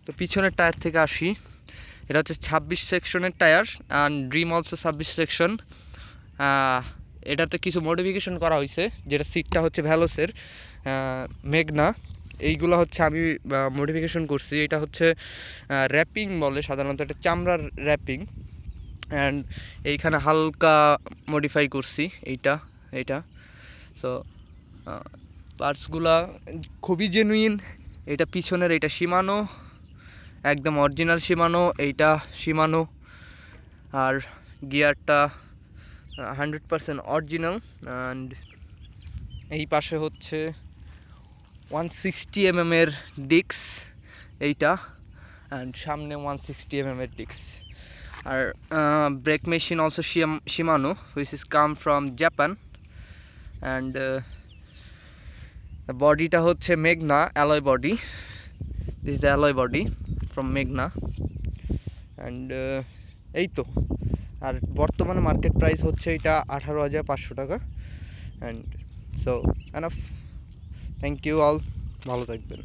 তো পিছনের টায়ার থেকে আসি, এটা হচ্ছে 26 সেকশনের tyre and dream also 26 section. এটাতে কিছু মডিফিকেশন করা হয়েছে, যেটা সিটটা হচ্ছে ভ্যালোসের মেঘনা, এইগুলো হচ্ছে আমি মডিফিকেশন করছি। এটা হচ্ছে র্যাপিং বলে সাধারণত, এটা চামড়ার র্যাপিং, অ্যান্ড এইখানে হালকা মডিফাই করছি এইটা। সো পার্টসগুলা খুবই জেনুইন। এটা পিছনের, এটা শিমানো, একদম অরিজিনাল শিমানো, এইটা শিমানো। আর গিয়ারটা 100% অরিজিনাল। অ্যান্ড এই পাশে হচ্ছে 160 mm এর ডিক্স এইটা, অ্যান্ড সামনে 160 mm এর ডিক্স। আর break machine also শিমানো, which is come from Japan. And বডিটা হচ্ছে মেঘনা alloy body, this is the alloy body from মেঘনা। অ্যান্ড এই তো। আর বর্তমানে মার্কেট প্রাইস হচ্ছে এটা 18,500 টাকা। And so enough, thank you all, ভালো থাকবেন।